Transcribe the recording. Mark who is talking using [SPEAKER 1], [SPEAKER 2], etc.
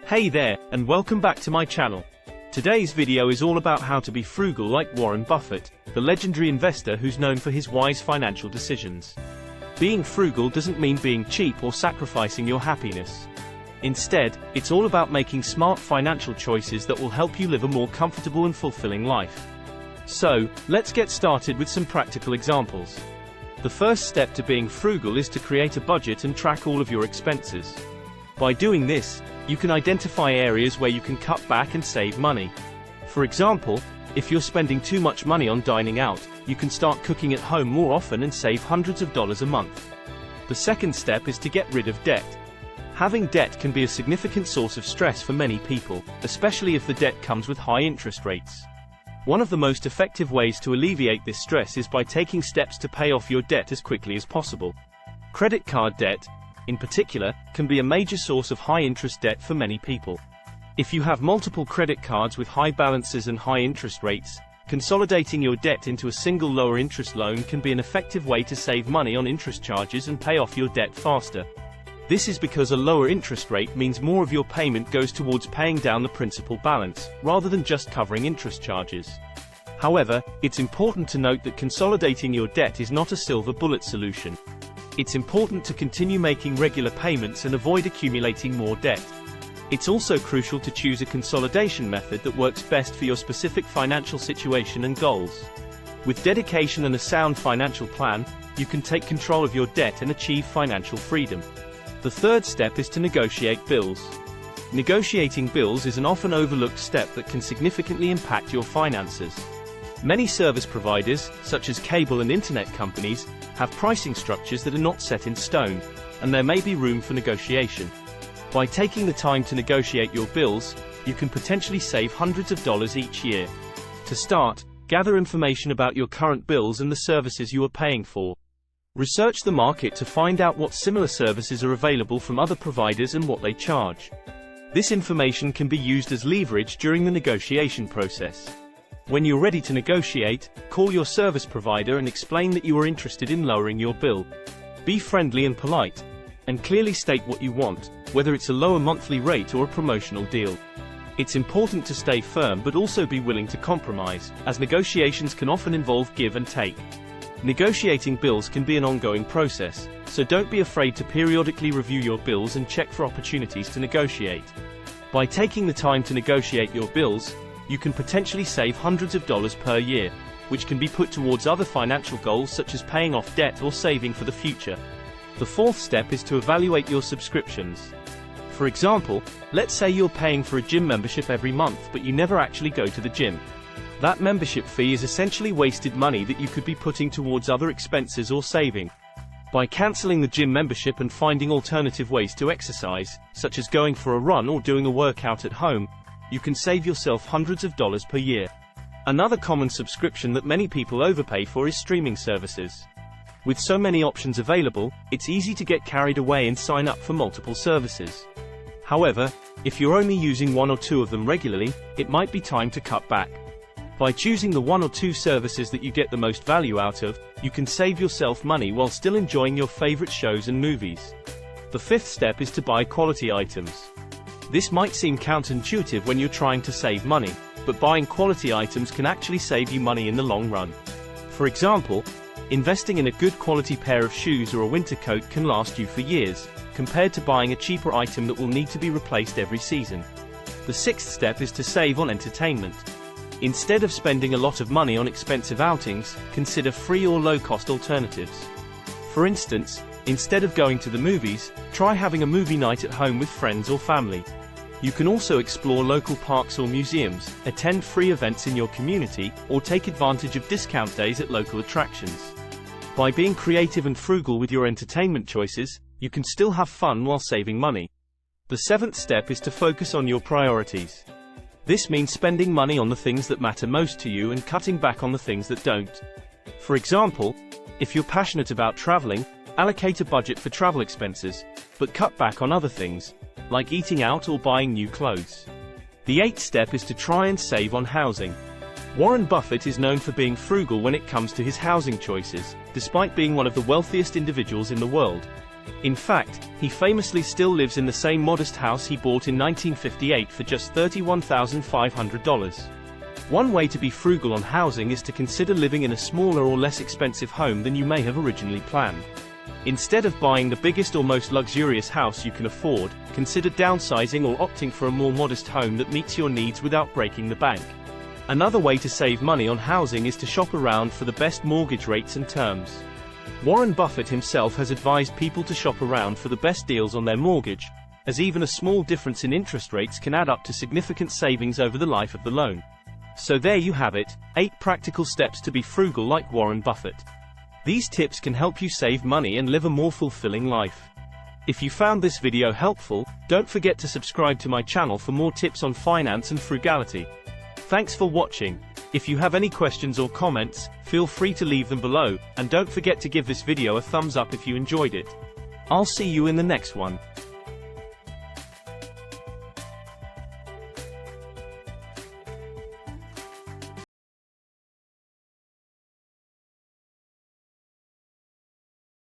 [SPEAKER 1] Hey there, and welcome back to my channel. Today's video is all about how to be frugal like Warren Buffett, the legendary investor who's known for his wise financial decisions. Being frugal doesn't mean being cheap or sacrificing your happiness. Instead, it's all about making smart financial choices that will help you live a more comfortable and fulfilling life. So, let's get started with some practical examples. The first step to being frugal is to create a budget and track all of your expenses. By doing this, you can identify areas where you can cut back and save money. For example, if you're spending too much money on dining out, you can start cooking at home more often and save hundreds of dollars a month. The second step is to get rid of debt. Having debt can be a significant source of stress for many people, especially if the debt comes with high interest rates. One of the most effective ways to alleviate this stress is by taking steps to pay off your debt as quickly as possible. Credit card debt, in particular, can be a major source of high-interest debt for many people. If you have multiple credit cards with high balances and high interest rates, consolidating your debt into a single lower-interest loan can be an effective way to save money on interest charges and pay off your debt faster. This is because a lower interest rate means more of your payment goes towards paying down the principal balance, rather than just covering interest charges. However, it's important to note that consolidating your debt is not a silver bullet solution. It's important to continue making regular payments and avoid accumulating more debt. It's also crucial to choose a consolidation method that works best for your specific financial situation and goals. With dedication and a sound financial plan, you can take control of your debt and achieve financial freedom. The third step is to negotiate bills. Negotiating bills is an often overlooked step that can significantly impact your finances. Many service providers, such as cable and internet companies, have pricing structures that are not set in stone, and there may be room for negotiation. By taking the time to negotiate your bills, you can potentially save hundreds of dollars each year. To start, gather information about your current bills and the services you are paying for. Research the market to find out what similar services are available from other providers and what they charge. This information can be used as leverage during the negotiation process. When you're ready to negotiate, call your service provider and explain that you are interested in lowering your bill. Be friendly and polite, and clearly state what you want, whether it's a lower monthly rate or a promotional deal. It's important to stay firm but also be willing to compromise, as negotiations can often involve give and take. Negotiating bills can be an ongoing process, so don't be afraid to periodically review your bills and check for opportunities to negotiate. By taking the time to negotiate your bills, you can potentially save hundreds of dollars per year, which can be put towards other financial goals such as paying off debt or saving for the future. The fourth step is to evaluate your subscriptions. For example, let's say you're paying for a gym membership every month but you never actually go to the gym. That membership fee is essentially wasted money that you could be putting towards other expenses or saving. By canceling the gym membership and finding alternative ways to exercise, such as going for a run or doing a workout at home, you can save yourself hundreds of dollars per year. Another common subscription that many people overpay for is streaming services. With so many options available, it's easy to get carried away and sign up for multiple services. However, if you're only using one or two of them regularly, it might be time to cut back. By choosing the one or two services that you get the most value out of, you can save yourself money while still enjoying your favorite shows and movies. The fifth step is to buy quality items. This might seem counterintuitive when you're trying to save money, but buying quality items can actually save you money in the long run. For example, investing in a good quality pair of shoes or a winter coat can last you for years, compared to buying a cheaper item that will need to be replaced every season. The sixth step is to save on entertainment. Instead of spending a lot of money on expensive outings, consider free or low-cost alternatives. For instance, instead of going to the movies, try having a movie night at home with friends or family. You can also explore local parks or museums, attend free events in your community, or take advantage of discount days at local attractions. By being creative and frugal with your entertainment choices, you can still have fun while saving money. The seventh step is to focus on your priorities. This means spending money on the things that matter most to you and cutting back on the things that don't. For example, if you're passionate about traveling, allocate a budget for travel expenses, but cut back on other things, like eating out or buying new clothes. The eighth step is to try and save on housing. Warren Buffett is known for being frugal when it comes to his housing choices, despite being one of the wealthiest individuals in the world. In fact, he famously still lives in the same modest house he bought in 1958 for just $31,500. One way to be frugal on housing is to consider living in a smaller or less expensive home than you may have originally planned. Instead of buying the biggest or most luxurious house you can afford, consider downsizing or opting for a more modest home that meets your needs without breaking the bank. Another way to save money on housing is to shop around for the best mortgage rates and terms. Warren Buffett himself has advised people to shop around for the best deals on their mortgage, as even a small difference in interest rates can add up to significant savings over the life of the loan. So there you have it, 8 practical steps to be frugal like Warren Buffett. These tips can help you save money and live a more fulfilling life. If you found this video helpful, don't forget to subscribe to my channel for more tips on finance and frugality. Thanks for watching. If you have any questions or comments, feel free to leave them below, and don't forget to give this video a thumbs up if you enjoyed it. I'll see you in the next one.